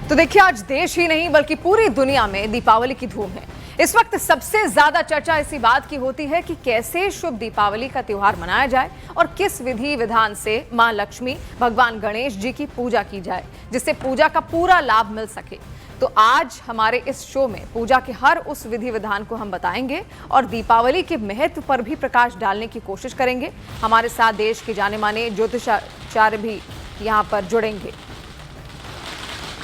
तो देखिए, आज देश ही नहीं बल्कि पूरी दुनिया में दीपावली की धूम है। इस वक्त सबसे ज्यादा चर्चा इसी बात की होती है कि कैसे शुभ दीपावली का त्योहार मनाया जाए और किस विधि विधान से मां लक्ष्मी, भगवान गणेश जी की पूजा की जाए जिससे पूजा का पूरा लाभ मिल सके। तो आज हमारे इस शो में पूजा के हर उस विधि विधान को हम बताएंगे और दीपावली के महत्व पर भी प्रकाश डालने की कोशिश करेंगे। हमारे साथ देश के जाने माने ज्योतिषाचार्य भी यहाँ पर जुड़ेंगे।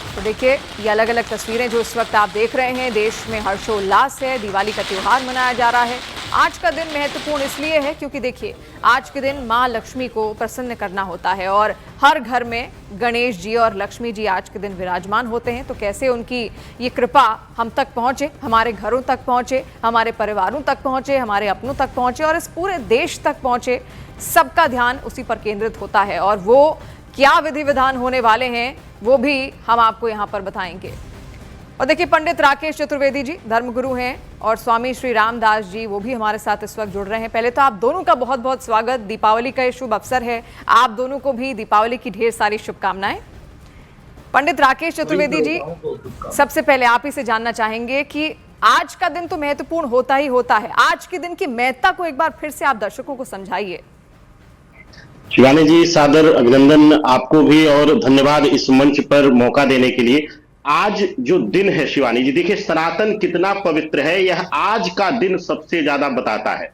तो देखिए, ये अलग अलग तस्वीरें जो इस वक्त आप देख रहे हैं, देश में हर्षोल्लास है, दिवाली का त्योहार मनाया जा रहा है। आज का दिन महत्वपूर्ण इसलिए है क्योंकि देखिए, आज के दिन मां लक्ष्मी को प्रसन्न करना होता है और हर घर में गणेश जी और लक्ष्मी जी आज के दिन विराजमान होते हैं। तो कैसे उनकी ये कृपा हम तक पहुंचे, हमारे घरों तक पहुंचे, हमारे परिवारों तक पहुंचे, हमारे अपनों तक पहुंचे और इस पूरे देश तक पहुंचे, सबका ध्यान उसी पर केंद्रित होता है। और वो क्या विधि विधान होने वाले हैं वो भी हम आपको यहाँ पर बताएंगे। और देखिए, पंडित राकेश चतुर्वेदी जी धर्मगुरु हैं और स्वामी श्री रामदास जी वो भी हमारे साथ इस वक्त जुड़ रहे हैं। पहले तो आप दोनों का बहुत बहुत स्वागत। दीपावली का ये शुभ अवसर है, आप दोनों को भी दीपावली की ढेर सारी शुभकामनाएं। पंडित राकेश चतुर्वेदी जी, सबसे पहले आप ही से जानना चाहेंगे कि आज का दिन तो महत्वपूर्ण होता ही होता है, आज के दिन की महत्ता को एक बार फिर से आप दर्शकों को समझाइए। शिवानी जी, सादर अभिनंदन आपको भी और धन्यवाद इस मंच पर मौका देने के लिए। आज जो दिन है शिवानी जी, देखिए सनातन कितना पवित्र है, यह आज का दिन सबसे ज्यादा बताता है।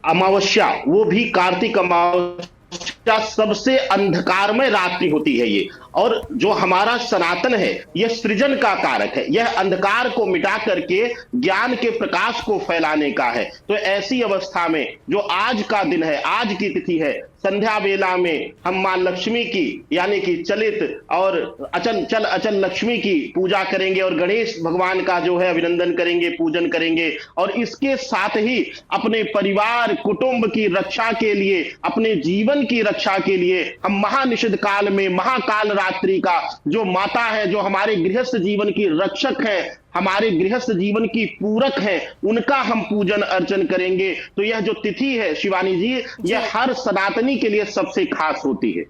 अमावस्या, वो भी कार्तिक अमावस्या, सबसे अंधकारमय रात्रि होती है ये। और जो हमारा सनातन है यह सृजन का कारक है, यह अंधकार को मिटा करके ज्ञान के प्रकाश को फैलाने का है। तो ऐसी अवस्था में जो आज का दिन है, आज की तिथि है, संध्या बेला में हम मां लक्ष्मी की यानी कि चलित और अचल लक्ष्मी की पूजा करेंगे और गणेश भगवान का जो है अभिनंदन करेंगे, पूजन करेंगे। और इसके साथ ही अपने परिवार कुटुंब की रक्षा के लिए, अपने जीवन की रक्षा के लिए हम महानिषिद्ध काल में महाकाल रात्रि का जो माता है, जो हमारे गृहस्थ जीवन की रक्षक है, हमारे गृहस्थ जीवन की पूरक है, उनका हम पूजन अर्चन करेंगे। तो यह जो तिथि है शिवानी जी, यह हर सनातनी के लिए सबसे खास होती है।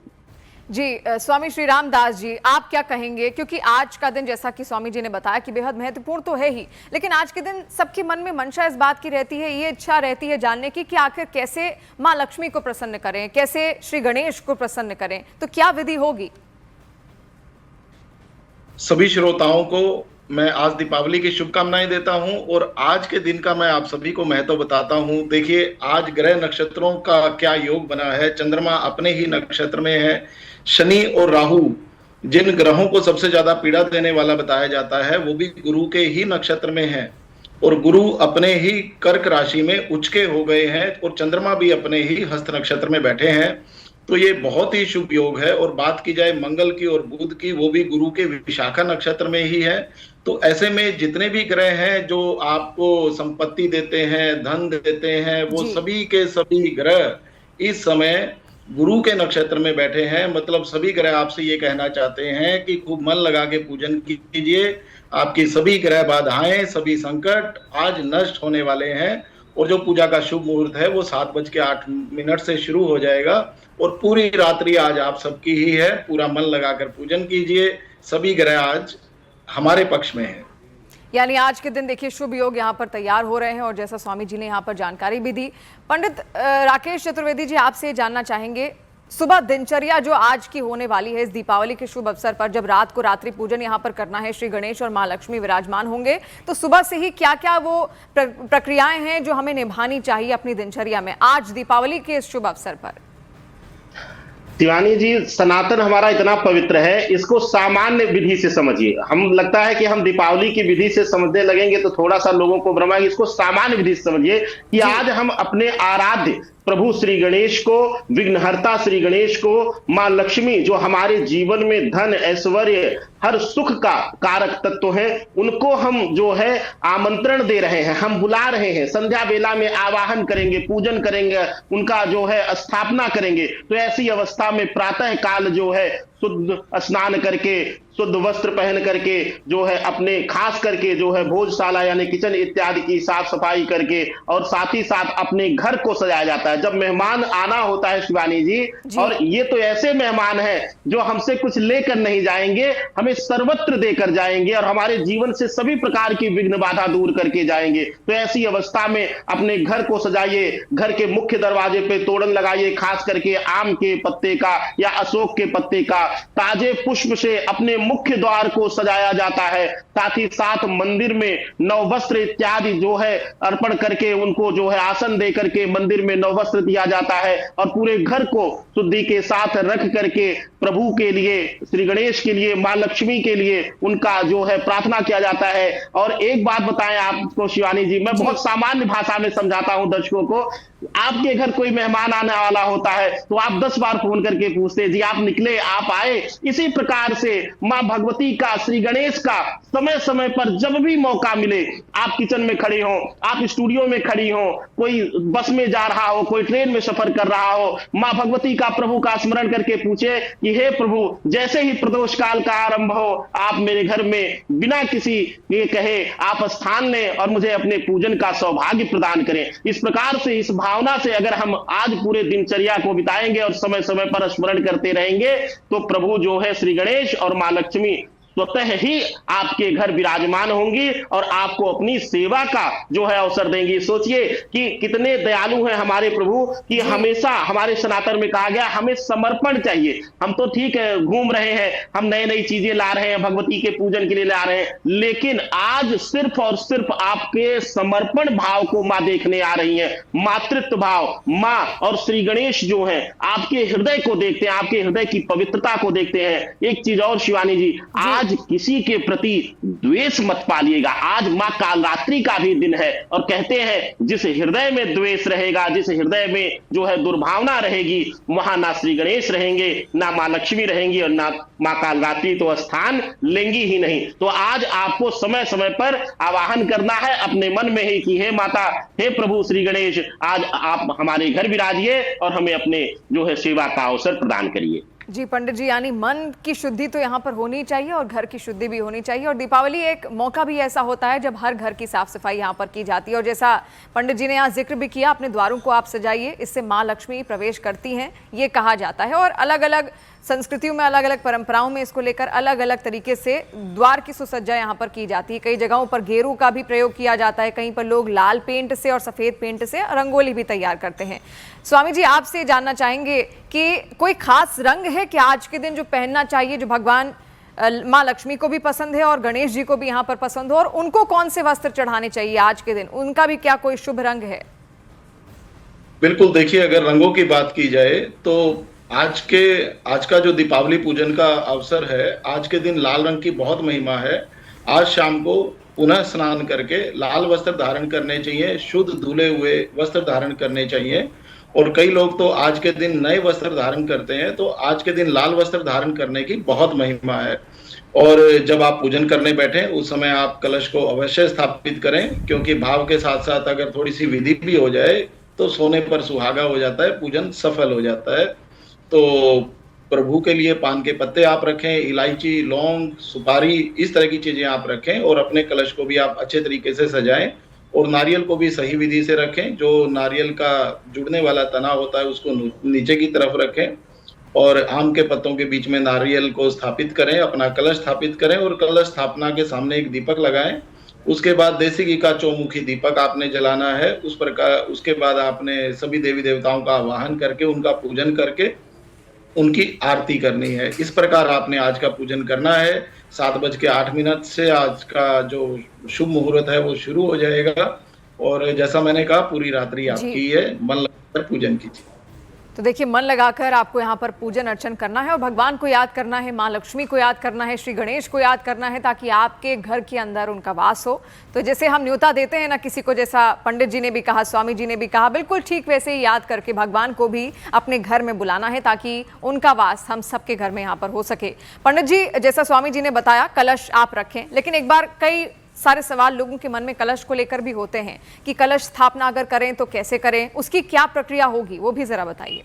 जी, स्वामी श्री रामदास जी, आप क्या कहेंगे? क्योंकि आज का दिन, जैसा कि स्वामी जी ने बताया, कि बेहद महत्वपूर्ण तो है ही, लेकिन आज के दिन सबके मन में मंशा इस बात की रहती है, ये इच्छा रहती है जानने की कि आखिर कैसे मां लक्ष्मी को प्रसन्न करें, कैसे श्री गणेश को प्रसन्न करें, तो क्या विधि होगी? सभी श्रोताओं को मैं आज दीपावली की शुभकामनाएं देता हूं और आज के दिन का मैं आप सभी को महत्व बताता हूं। देखिए, आज ग्रह नक्षत्रों का क्या योग बना है। चंद्रमा अपने ही नक्षत्र में है। शनि और राहु, जिन ग्रहों को सबसे ज्यादा पीड़ा देने वाला बताया जाता है, वो भी गुरु के ही नक्षत्र में है और गुरु अपने ही कर्क राशि में उचके हो गए हैं और चंद्रमा भी अपने ही हस्त नक्षत्र में बैठे हैं। तो ये बहुत ही शुभ योग है। और बात की जाए मंगल की और बुध की, वो भी गुरु के विशाखा नक्षत्र में ही है। तो ऐसे में जितने भी ग्रह हैं जो आपको संपत्ति देते हैं, धन देते हैं, वो सभी के सभी ग्रह इस समय गुरु के नक्षत्र में बैठे हैं। मतलब सभी ग्रह आपसे ये कहना चाहते हैं कि खूब मन लगा के पूजन कीजिए। आपकी सभी ग्रह बाधाएं, सभी संकट आज नष्ट होने वाले हैं। और जो पूजा का शुभ मुहूर्त है वो 7:08 से शुरू हो जाएगा और पूरी रात्रि आज आप सबकी ही है। पूरा मन लगाकर पूजन कीजिए, सभी ग्रह आज हमारे पक्ष में है। यानी आज के दिन देखिए शुभ योग यहाँ पर तैयार हो रहे हैं और जैसा स्वामी जी ने यहाँ पर जानकारी भी दी। पंडित राकेश चतुर्वेदी जी, आपसे जानना चाहेंगे, सुबह दिनचर्या जो आज की होने वाली है इस दीपावली के शुभ अवसर पर, जब रात को रात्रि पूजन यहाँ पर करना है, श्री गणेश और मां लक्ष्मी विराजमान होंगे, तो सुबह से ही क्या क्या वो प्रक्रियाएं हैं जो हमें निभानी चाहिए अपनी दिनचर्या में आज दीपावली के इस शुभ अवसर पर? शिवानी जी, सनातन हमारा इतना पवित्र है, इसको सामान्य विधि से समझिए। हम लगता है कि हम दीपावली की विधि से समझने लगेंगे तो थोड़ा सा लोगों को भ्रम आएगा। इसको सामान्य विधि से समझिए कि आज हम अपने आराध्य प्रभु श्री गणेश को, विघ्नहर्ता श्री गणेश को, मां लक्ष्मी जो हमारे जीवन में धन, ऐश्वर्य, हर सुख का कारक तत्व है, उनको हम जो है आमंत्रण दे रहे हैं, हम बुला रहे हैं। संध्या बेला में आवाहन करेंगे, पूजन करेंगे, उनका जो है स्थापना करेंगे। तो ऐसी अवस्था में प्रातः काल जो है शुद्ध स्नान करके, शुद्ध वस्त्र पहन करके जो है अपने खास करके जो है भोजशाला यानी किचन इत्यादि की साफ सफाई करके और साथ ही साथ अपने घर को सजाया जाता है। जब मेहमान आना होता है शिवानी जी, और ये तो ऐसे मेहमान हैं जो हमसे कुछ लेकर नहीं जाएंगे, हमें सर्वत्र देकर जाएंगे और हमारे जीवन से सभी प्रकार की विघ्न बाधा दूर करके जाएंगे। तो ऐसी अवस्था में अपने घर को सजाइए, घर के मुख्य दरवाजे पे तोरण लगाइए, खास करके आम के पत्ते का या अशोक के पत्ते का, ताजे पुष्प से अपने मुख्य द्वार को सजाया जाता है। साथ ही साथ मंदिर में नववस्त्र इत्यादि जो है अर्पण करके उनको जो है आसन दे करके मंदिर में नववस्त्र दिया जाता है और पूरे घर को शुद्धि के साथ रख करके प्रभु के लिए, श्री गणेश के लिए, मां लक्ष्मी के लिए उनका जो है प्रार्थना किया जाता है। और एक बात बताएं आपको शिवानी जी, मैं बहुत सामान्य भाषा में समझाता हूं दर्शकों को। आपके घर कोई मेहमान आने वाला होता है तो आप 10 बार फोन करके पूछते हैं, जी आप निकले, आप आए। इसी प्रकार से मां भगवती का, श्री गणेश का समय समय पर जब भी मौका मिले, आप किचन में खड़ी हो, आप स्टूडियो में खड़ी हो, कोई बस में जा रहा हो, कोई ट्रेन में सफर कर रहा हो, मां भगवती का, प्रभु का स्मरण करके पूछे कि हे प्रभु, जैसे ही प्रदोष काल का आरंभ हो, आप मेरे घर में बिना किसी ये कहे आप स्थान लें और मुझे अपने पूजन का सौभाग्य प्रदान करें। इस प्रकार से, इस भावना से अगर हम आज पूरे दिनचर्या को बिताएंगे और समय समय पर स्मरण करते रहेंगे तो प्रभु जो है श्री गणेश और मां लक्ष्मी स्वतः ही आपके घर विराजमान होंगी और आपको अपनी सेवा का जो है अवसर देंगी। सोचिए कि कितने दयालु हैं हमारे प्रभु कि हमेशा हमारे सनातन में कहा गया हमें समर्पण चाहिए। हम तो ठीक है घूम रहे हैं, हम नई नई चीजें ला रहे हैं, भगवती के पूजन के लिए ला रहे हैं, लेकिन आज सिर्फ और सिर्फ आपके समर्पण भाव को मां देखने आ रही है। मातृत्व भाव, मां और श्री गणेश जो है आपके हृदय को देखते हैं, आपके हृदय की पवित्रता को देखते हैं। एक चीज और शिवानी जी, आज किसी के प्रति द्वेष मत पालिएगा। आज मां कालरात्रि का भी दिन है और कहते हैं जिस हृदय में द्वेष रहेगा, जिस हृदय में जो है दुर्भावना रहेगी, वहां ना श्री गणेश रहेंगे, ना मां लक्ष्मी रहेंगी और ना मां कालरात्रि तो स्थान लेंगी ही नहीं। तो आज आपको समय समय पर आवाहन करना है अपने मन में ही कि हे माता, हे प्रभु श्री गणेश, आज आप हमारे घर विराजिए और हमें अपने जो है सेवा का अवसर प्रदान करिए। जी पंडित जी, यानी मन की शुद्धि तो यहाँ पर होनी चाहिए और घर की शुद्धि भी होनी चाहिए। और दीपावली एक मौका भी ऐसा होता है जब हर घर की साफ सफाई यहाँ पर की जाती है। और जैसा पंडित जी ने यहाँ जिक्र भी किया, अपने द्वारों को आप सजाइए, इससे माँ लक्ष्मी प्रवेश करती हैं, ये कहा जाता है। और अलग अलग संस्कृतियों में, अलग अलग परंपराओं में इसको लेकर अलग अलग तरीके से द्वार की सुसज्जा यहाँ पर की जाती है। कई जगहों पर गेरू का भी प्रयोग किया जाता है, कहीं पर लोग लाल पेंट से और सफेद पेंट से रंगोली भी तैयार करते हैं। स्वामी जी, आपसे जानना चाहेंगे कि कोई खास रंग है कि आज के दिन जो पहनना चाहिए, जो भगवान माँ लक्ष्मी को भी पसंद है और गणेश जी को भी यहाँ पर पसंद हो, और उनको कौन से वस्त्र चढ़ाने चाहिए आज के दिन? उनका भी क्या कोई शुभ रंग है? बिल्कुल, देखिए अगर रंगों की बात की जाए तो आज का जो दीपावली पूजन का अवसर है, आज के दिन लाल रंग की बहुत महिमा है। आज शाम को पुनः स्नान करके लाल वस्त्र धारण करने चाहिए, शुद्ध धुले हुए वस्त्र धारण करने चाहिए। और कई लोग तो आज के दिन नए वस्त्र धारण करते हैं, तो आज के दिन लाल वस्त्र धारण करने की बहुत महिमा है। और जब आप पूजन करने बैठे उस समय आप कलश को अवश्य स्थापित करें, क्योंकि भाव के साथ साथ अगर थोड़ी सी विधि भी हो जाए तो सोने पर सुहागा हो जाता है, पूजन सफल हो जाता है। तो प्रभु के लिए पान के पत्ते आप रखें, इलायची, लौंग, सुपारी, इस तरह की चीजें आप रखें और अपने कलश को भी आप अच्छे तरीके से सजाएं और नारियल को भी सही विधि से रखें। जो नारियल का जुड़ने वाला तना होता है उसको नीचे की तरफ रखें और आम के पत्तों के बीच में नारियल को स्थापित करें, अपना कलश स्थापित करें और कलश स्थापना के सामने एक दीपक लगाएं। उसके बाद देसी घी का चौमुखी दीपक आपने जलाना है। उसके बाद आपने सभी देवी देवताओं का आवाहन करके उनका पूजन करके उनकी आरती करनी है। इस प्रकार आपने आज का पूजन करना है। 7:08 से आज का जो शुभ मुहूर्त है वो शुरू हो जाएगा और जैसा मैंने कहा पूरी रात्रि आपकी है, मन लगाकर पूजन कीजिए। तो देखिए, मन लगाकर आपको यहाँ पर पूजन अर्चन करना है और भगवान को याद करना है, माँ लक्ष्मी को याद करना है, श्री गणेश को याद करना है, ताकि आपके घर के अंदर उनका वास हो। तो जैसे हम न्योता देते हैं ना किसी को, जैसा पंडित जी ने भी कहा, स्वामी जी ने भी कहा, बिल्कुल ठीक वैसे ही याद करके भगवान को भी अपने घर में बुलाना है ताकि उनका वास हम सबके घर में यहाँ पर हो सके। पंडित जी, जैसा स्वामी जी ने बताया, कलश आप रखें, लेकिन एक बार कई सारे सवाल लोगों के मन में कलश को लेकर भी होते हैं कि कलश स्थापना अगर करें तो कैसे करें, उसकी क्या प्रक्रिया होगी, वो भी जरा बताइए।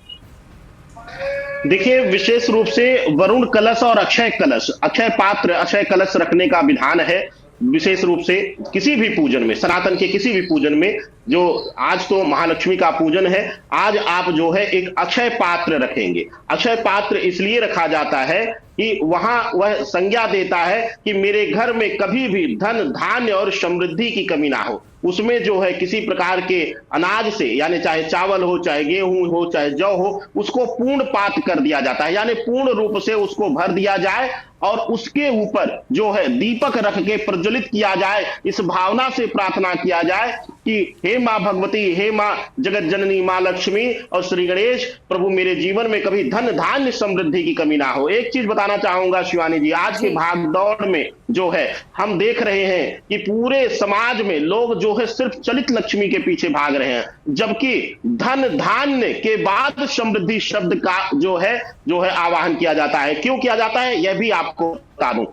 देखिए, विशेष रूप से वरुण कलश और अक्षय कलश, अक्षय पात्र, अक्षय कलश रखने का विधान है। विशेष रूप से किसी भी पूजन में, सनातन के किसी भी पूजन में, जो आज तो महालक्ष्मी का पूजन है, आज आप जो है एक अक्षय पात्र रखेंगे। अक्षय पात्र इसलिए रखा जाता है कि वहां वह संज्ञा देता है कि मेरे घर में कभी भी धन, धान्य और समृद्धि की कमी ना हो। उसमें जो है किसी प्रकार के अनाज से, यानी चाहे चावल हो, चाहे गेहूं हो, चाहे जौ हो, उसको पूर्ण पात कर दिया जाता है, यानी पूर्ण रूप से उसको भर दिया जाए और उसके ऊपर जो है दीपक रख के प्रज्वलित किया जाए। इस भावना से प्रार्थना किया जाए कि हे मां भगवती, हे मां जगत जननी, मां लक्ष्मी और श्री गणेश, प्रभु मेरे जीवन में कभी धन, धान्य, समृद्धि की कमी ना हो। एक चीज बताना चाहूंगा शिवानी जी, आज की भाग दौड़ में जो है हम देख रहे हैं कि पूरे समाज में लोग जो है सिर्फ चलित लक्ष्मी के पीछे भाग रहे हैं, जबकि धन, धान्य के बाद समृद्धि शब्द का जो है आवाहन किया जाता है। क्यों किया जाता है, यह भी आपको बता दूं।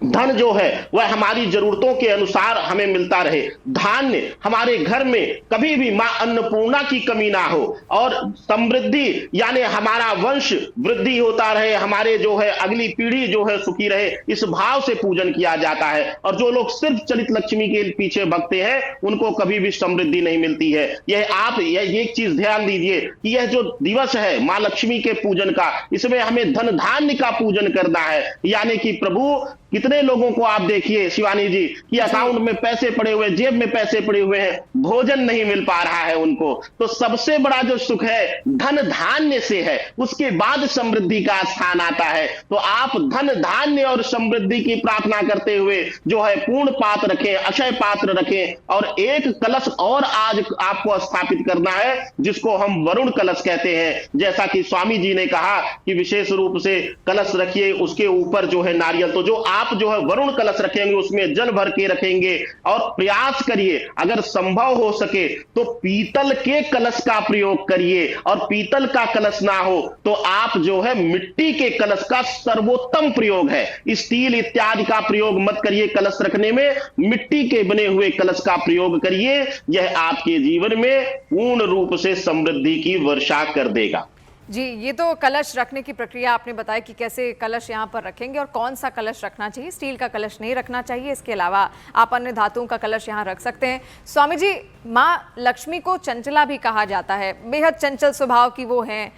धन जो है वह हमारी जरूरतों के अनुसार हमें मिलता रहे, धान्य हमारे घर में कभी भी मां अन्नपूर्णा की कमी ना हो, और समृद्धि यानी हमारा वंश वृद्धि होता रहे, हमारे जो है अगली पीढ़ी जो है सुखी रहे, इस भाव से पूजन किया जाता है। और जो लोग सिर्फ चलित लक्ष्मी के पीछे भगते हैं, उनको कभी भी समृद्धि नहीं मिलती है। यह एक चीज ध्यान दीजिए कि यह जो दिवस है मां लक्ष्मी के पूजन का, इसमें हमें धन, धान्य का पूजन करना है। यानी कि प्रभु, कितने लोगों को आप देखिए शिवानी जी कि अकाउंट में पैसे पड़े हुए, जेब में पैसे पड़े हुए हैं, भोजन नहीं मिल पा रहा है उनको। तो सबसे बड़ा जो सुख है धन, धान्य से है, उसके बाद समृद्धि का स्थान आता है। तो आप धन, धान्य और समृद्धि की प्रार्थना करते हुए जो है पूर्ण पात्र रखें, अक्षय पात्र रखें, और एक कलश और आज आपको स्थापित करना है, जिसको हम वरुण कलश कहते हैं। जैसा कि स्वामी जी ने कहा कि विशेष रूप से कलश रखिए, उसके ऊपर जो है नारियल। तो जो आप जो है वरुण कलश रखेंगे, उसमें जल भर के रखेंगे, और प्रयास करिए अगर संभव हो सके तो पीतल के कलश का प्रयोग करिए, और पीतल का कलश ना हो तो आप जो है मिट्टी के कलश का सर्वोत्तम प्रयोग है। स्टील इत्यादि का प्रयोग मत करिए कलश रखने में, मिट्टी के बने हुए कलश का प्रयोग करिए। यह आपके जीवन में पूर्ण रूप से समृद्धि की वर्षा कर देगा। जी, ये तो कलश रखने की प्रक्रिया आपने बताया कि कैसे कलश यहाँ पर रखेंगे और कौन सा कलश रखना चाहिए। स्टील का कलश नहीं रखना चाहिए, इसके अलावा आप अन्य धातुओं का कलश यहाँ रख सकते हैं। स्वामी जी, माँ लक्ष्मी को चंचला भी कहा जाता है, बेहद चंचल स्वभाव की वो हैं।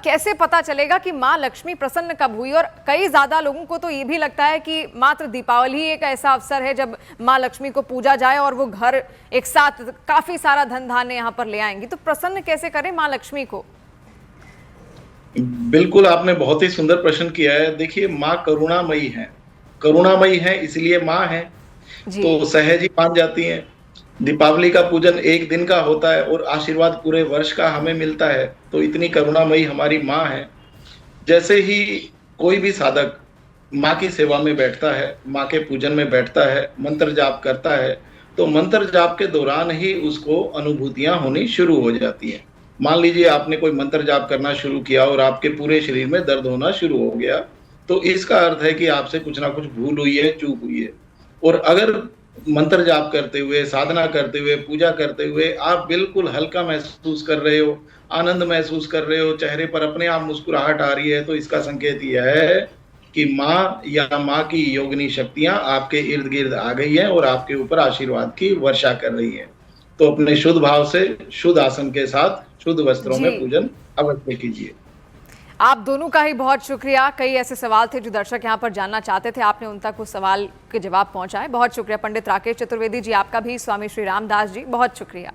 कैसे पता चलेगा कि माँ लक्ष्मी प्रसन्न कब हुई? और कई ज़्यादा लोगों को तो ये भी लगता है कि मात्र दीपावली ही एक ऐसा अवसर है जब माँ लक्ष्मी को पूजा जाए और वो घर एक साथ काफ़ी सारा धन धान्य यहाँ पर ले आएंगी। तो प्रसन्न कैसे करें माँ लक्ष्मी को? बिल्कुल, आपने बहुत ही सुंदर प्रश्न किया है। देखिए, माँ करुणामयी है, करुणामयी है इसलिए माँ है, तो सहज ही मान जाती हैं। दीपावली का पूजन एक दिन का होता है और आशीर्वाद पूरे वर्ष का हमें मिलता है, तो इतनी करुणामयी हमारी माँ है। जैसे ही कोई भी साधक माँ की सेवा में बैठता है, माँ के पूजन में बैठता है, मंत्र जाप करता है, तो मंत्र जाप के दौरान ही उसको अनुभूतियां होनी शुरू हो जाती हैं। मान लीजिए आपने कोई मंत्र जाप करना शुरू किया और आपके पूरे शरीर में दर्द होना शुरू हो गया, तो इसका अर्थ है कि आपसे कुछ ना कुछ भूल हुई है, चूक हुई है। और अगर मंत्र जाप करते हुए, साधना करते हुए, पूजा करते हुए आप बिल्कुल हल्का महसूस कर रहे हो, आनंद महसूस कर रहे हो, चेहरे पर अपने आप मुस्कुराहट आ रही है, तो इसका संकेत यह है कि माँ या माँ की योगिनी शक्तियां आपके इर्द गिर्द आ गई है और आपके ऊपर आशीर्वाद की वर्षा कर रही है। तो अपने शुद्ध भाव से, शुद्ध आसन के साथ, शुद्ध वस्त्रों में पूजन अवश्य कीजिए। आप दोनों का ही बहुत शुक्रिया। कई ऐसे सवाल थे जो दर्शक यहाँ पर जानना चाहते थे, आपने उन तक उस सवाल के जवाब पहुंचाए। बहुत शुक्रिया पंडित राकेश चतुर्वेदी जी, आपका भी। स्वामी श्री रामदास जी, बहुत शुक्रिया।